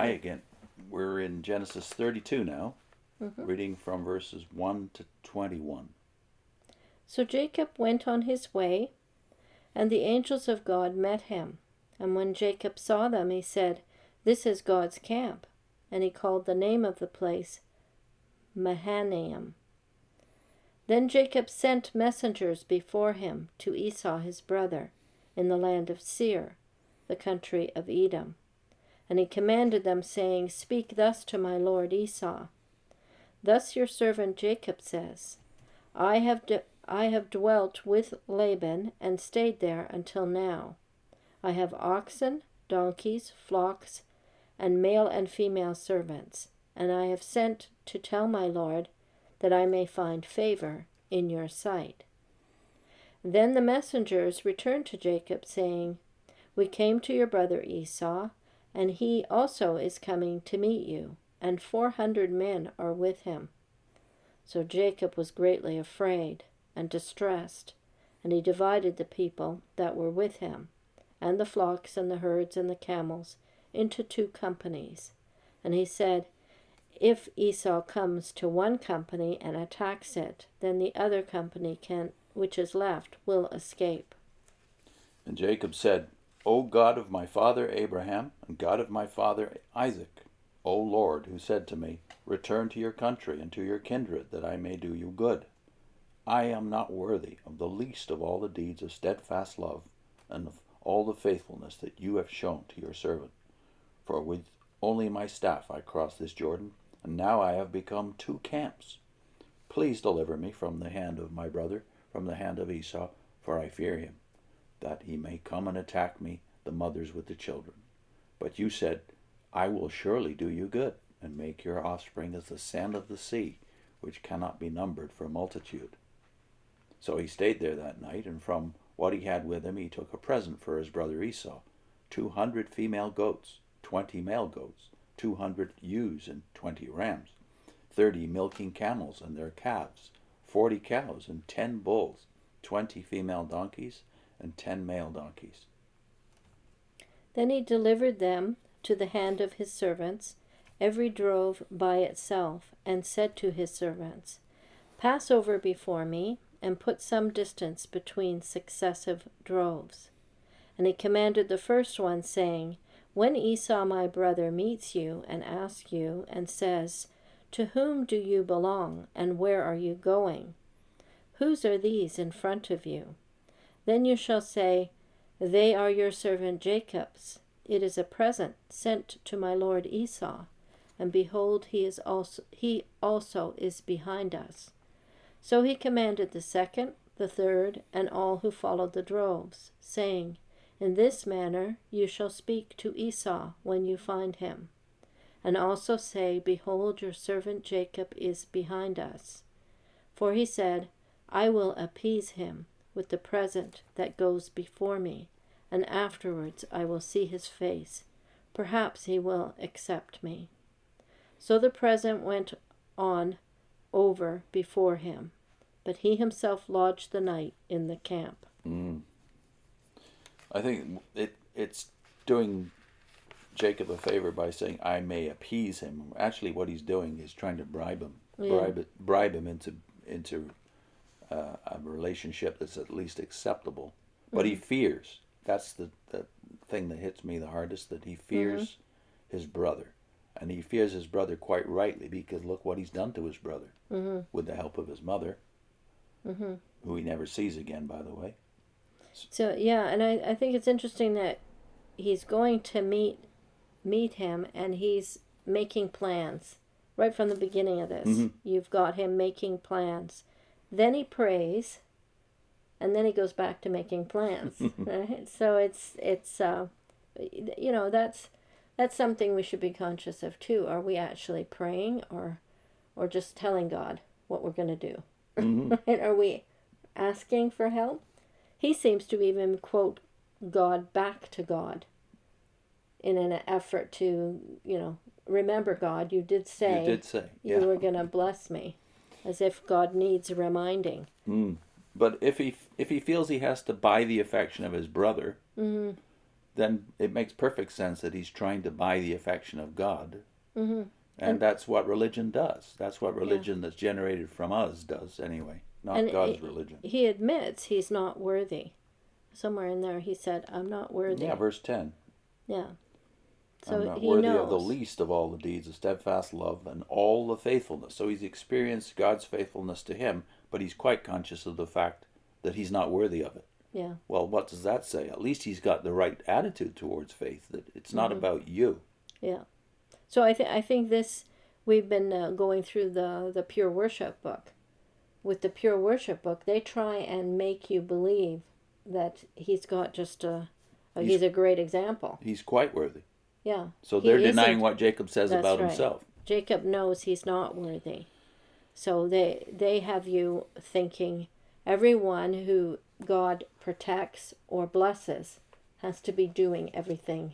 Hi again. We're in Genesis 32 now, reading from verses 1 to 21. So Jacob went on his way, and the angels of God met him. And when Jacob saw them, he said, "This is God's camp." And he called the name of the place Mahanaim. Then Jacob sent messengers before him to Esau his brother, in the land of Seir, the country of Edom. And he commanded them, saying, "Speak thus to my lord Esau. Thus your servant Jacob says, I have dwelt with Laban and stayed there until now. I have oxen, donkeys, flocks, and male and female servants, and I have sent to tell my lord that I may find favor in your sight." Then the messengers returned to Jacob, saying, "We came to your brother Esau, and he also is coming to meet you, and 400 men are with him." So Jacob was greatly afraid and distressed, and he divided the people that were with him, and the flocks and the herds and the camels, into 2 companies. And he said, "If Esau comes to one company and attacks it, then the other company which is left will escape." And Jacob said, "O God of my father Abraham, and God of my father Isaac, O Lord, who said to me, Return to your country and to your kindred, that I may do you good. I am not worthy of the least of all the deeds of steadfast love, and of all the faithfulness that you have shown to your servant. For with only my staff I crossed this Jordan, and now I have become 2 camps. Please deliver me from the hand of my brother, from the hand of Esau, for I fear him, that he may come and attack me, the mothers with the children. But you said, I will surely do you good, and make your offspring as the sand of the sea, which cannot be numbered for multitude." So he stayed there that night, and from what he had with him he took a present for his brother Esau, 200 female goats, 20 male goats, 200 ewes and 20 rams, 30 milking camels and their calves, 40 cows and 10 bulls, 20 female donkeys and 10 male donkeys. Then he delivered them to the hand of his servants, every drove by itself, and said to his servants, "Pass over before me, and put some distance between successive droves." And he commanded the first one, saying, "When Esau my brother meets you and asks you, and says, 'To whom do you belong, and where are you going? Whose are these in front of you?' Then you shall say, 'They are your servant Jacob's. It is a present sent to my lord Esau, and behold, he also is behind us.'" So he commanded the second, the third, and all who followed the droves, saying, "In this manner you shall speak to Esau when you find him. And also say, Behold, your servant Jacob is behind us. For he said, I will appease him with the present that goes before me, and afterwards I will see his face. Perhaps he will accept me." So the present went on over before him, but he himself lodged the night in the camp. I think it's doing Jacob a favor by saying, "I may appease him." Actually, what he's doing is trying to bribe him, bribe him into a relationship that's at least acceptable. But he fears. That's the thing that hits me the hardest, that he fears his brother. And he fears his brother quite rightly, because look what he's done to his brother, with the help of his mother, who he never sees again, by the way. So, yeah, and I think it's interesting that he's going to meet him, and he's making plans. Right from the beginning of this, you've got him making plans. Then he prays, and then he goes back to making plans, right? So it's that's something we should be conscious of too. Are we actually praying, or just telling God what we're going to do? Right? Are we asking for help? He seems to even quote God back to God in an effort to, remember, God, you did say you were going to bless me, as if God needs reminding. But if he feels he has to buy the affection of his brother, then it makes perfect sense that he's trying to buy the affection of God. Mm-hmm. And that's what religion does. That's what religion that's generated from us does anyway, not God's religion. He admits he's not worthy. Somewhere in there he said, I'm not worthy. Yeah, verse 10. Yeah. So I'm not he worthy knows. of the least of all the deeds of steadfast love and all the faithfulness. So he's experienced God's faithfulness to him, but he's quite conscious of the fact that he's not worthy of it. Yeah. Well, what does that say? At least he's got the right attitude towards faith, that it's not about you. Yeah. So I think this, we've been going through the Pure Worship book. With the Pure Worship book, they try and make you believe that he's got just he's a great example. He's quite worthy. Yeah. So they're denying what Jacob says about himself. Jacob knows he's not worthy. So they have you thinking everyone who God protects or blesses has to be doing everything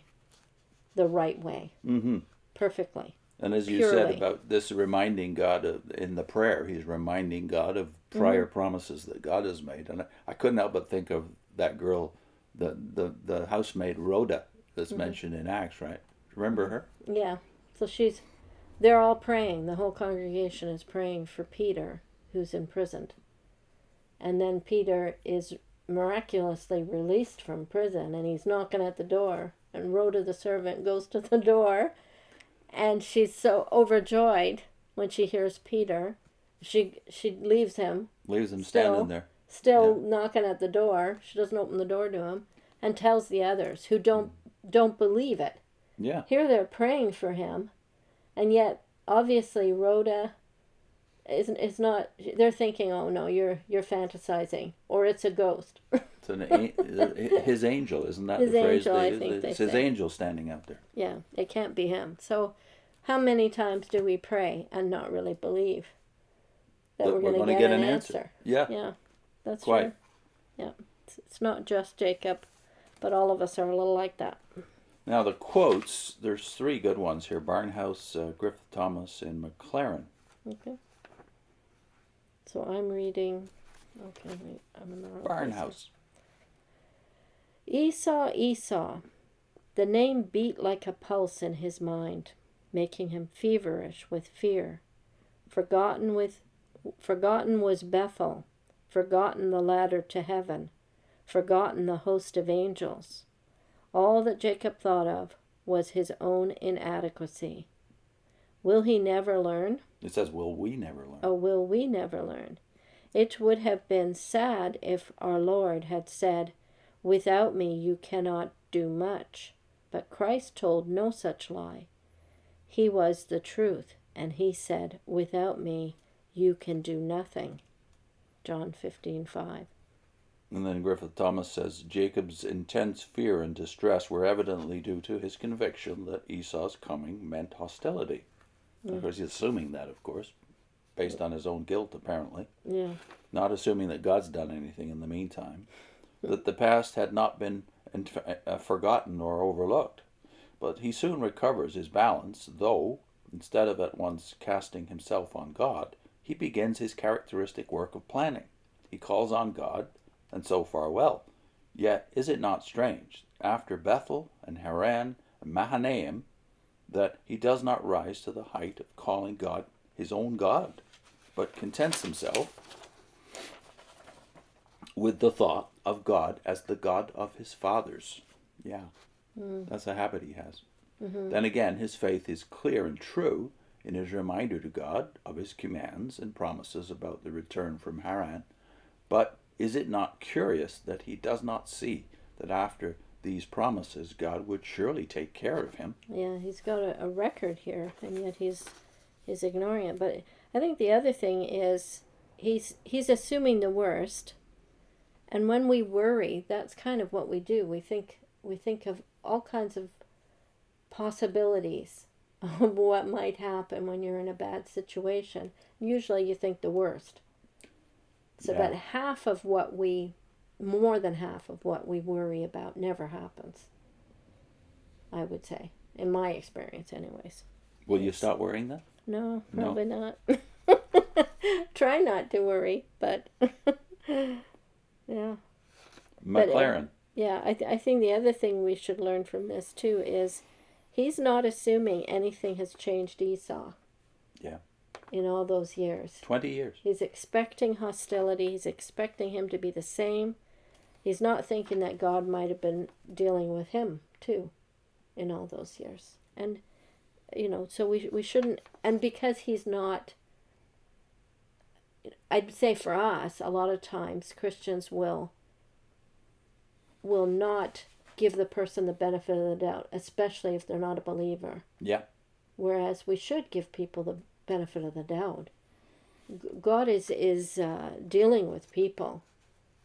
the right way. Mm-hmm. Perfectly. And as you said about this reminding God in the prayer, he's reminding God of prior promises that God has made. And I couldn't help but think of that girl, the housemaid Rhoda that's mentioned in Acts, right? Remember her? Yeah. So they're all praying. The whole congregation is praying for Peter, who's imprisoned. And then Peter is miraculously released from prison, and he's knocking at the door. And Rhoda, the servant, goes to the door, and she's so overjoyed when she hears Peter. She leaves him. Leaves him standing there. Still knocking at the door. She doesn't open the door to him, and tells the others who don't believe it. Yeah. Here they're praying for him, and yet obviously Rhoda is not. They're thinking, "Oh no, you're fantasizing, or it's a ghost." It's his angel, isn't that his the phrase? Angel, I think it's his angel standing out there. Yeah, it can't be him. So, how many times do we pray and not really believe that we're going to get an answer? Yeah. Yeah, that's quite. True. Yeah, it's not just Jacob, but all of us are a little like that. Now the quotes, there's three good ones here: Barnhouse, Griffith Thomas, and McLaren. Okay. So I'm reading. Okay, wait. I'm in the wrong Barnhouse. Esau, Esau. The name beat like a pulse in his mind, making him feverish with fear. Forgotten was Bethel, forgotten the ladder to heaven, forgotten the host of angels. All that Jacob thought of was his own inadequacy. Will he never learn? It says, will we never learn? Oh, will we never learn? It would have been sad if our Lord had said, without me you cannot do much. But Christ told no such lie. He was the truth, and he said, without me you can do nothing. John 15:5. And then Griffith Thomas says, Jacob's intense fear and distress were evidently due to his conviction that Esau's coming meant hostility. Of course, he's assuming that, of course, based on his own guilt, apparently. Yeah. Not assuming that God's done anything in the meantime. That the past had not been forgotten or overlooked. But he soon recovers his balance, though, instead of at once casting himself on God, he begins his characteristic work of planning. He calls on God, and so far well. Yet is it not strange, after Bethel and Haran and Mahanaim, that he does not rise to the height of calling God his own God, but contents himself with the thought of God as the God of his fathers. Yeah, that's a habit he has. Then again, his faith is clear and true in his reminder to God of his commands and promises about the return from Haran. But is it not curious that he does not see that after these promises God would surely take care of him? Yeah, he's got a record here, and yet he's ignoring it. But I think the other thing is he's assuming the worst. And when we worry, that's kind of what we do. We think of all kinds of possibilities of what might happen when you're in a bad situation. Usually you think the worst. So that more than half of what we worry about never happens, I would say, in my experience anyways. Will you stop worrying then? No, probably not. Try not to worry, but yeah. McLaren. Yeah, I think the other thing we should learn from this too is he's not assuming anything has changed Esau. Yeah. In all those years. 20 years. He's expecting hostility. He's expecting him to be the same. He's not thinking that God might have been dealing with him too in all those years. And, so we shouldn't, and because he's not, I'd say for us, a lot of times Christians will not give the person the benefit of the doubt, especially if they're not a believer. Yeah. Whereas we should give people the benefit of the doubt. God is dealing with people,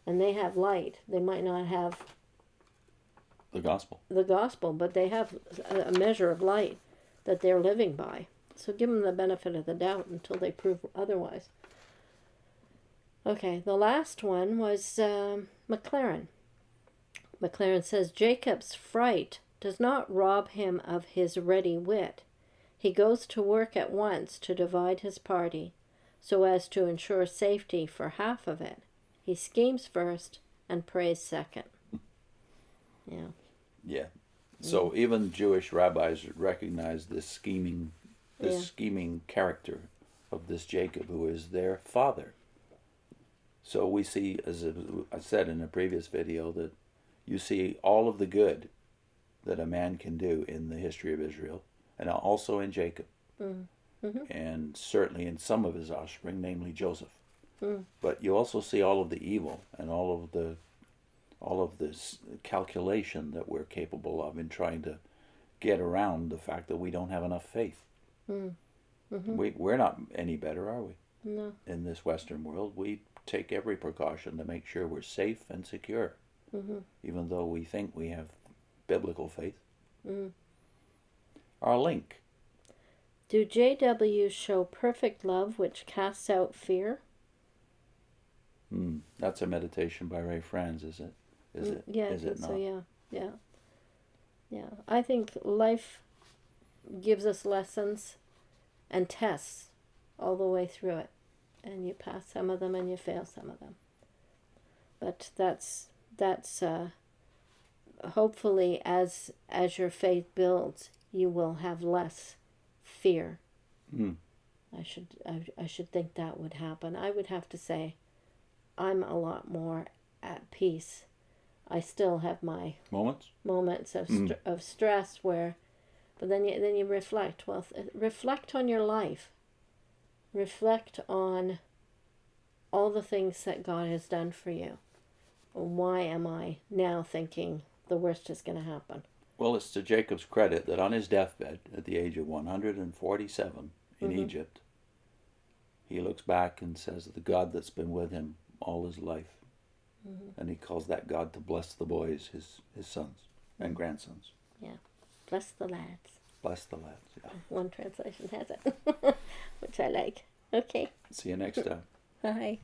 and they have light. They might not have the gospel, but they have a measure of light that they're living by. So give them the benefit of the doubt until they prove otherwise. Okay, the last one was McLaren. McLaren says, Jacob's fright does not rob him of his ready wit. He goes to work at once to divide his party, so as to ensure safety for half of it. He schemes first and prays second. Yeah. Yeah. So even Jewish rabbis recognize this scheming character of this Jacob, who is their father. So we see, as I said in a previous video, that you see all of the good that a man can do in the history of Israel, and also in Jacob, and certainly in some of his offspring, namely Joseph. But you also see all of the evil and all of this calculation that we're capable of in trying to get around the fact that we don't have enough faith. We're not any better, are we? No. In this Western world, we take every precaution to make sure we're safe and secure, even though we think we have biblical faith. Our link. Do JWs show perfect love which casts out fear? That's a meditation by Ray Franz, is it? Yeah, is I it think not? so, yeah. I think life gives us lessons and tests all the way through it. And you pass some of them and you fail some of them. But that's hopefully as your faith builds, you will have less fear. I should think that would happen. I would have to say I'm a lot more at peace. I still have my moments of stress but then you reflect. Well, reflect on your life. Reflect on all the things that God has done for you. Why am I now thinking the worst is going to happen? Well, it's to Jacob's credit that on his deathbed at the age of 147 in Egypt, he looks back and says the God that's been with him all his life. And he calls that God to bless the boys, his sons and grandsons. Yeah. Bless the lads. Bless the lads, yeah. One translation has it, which I like. Okay. See you next time. Bye.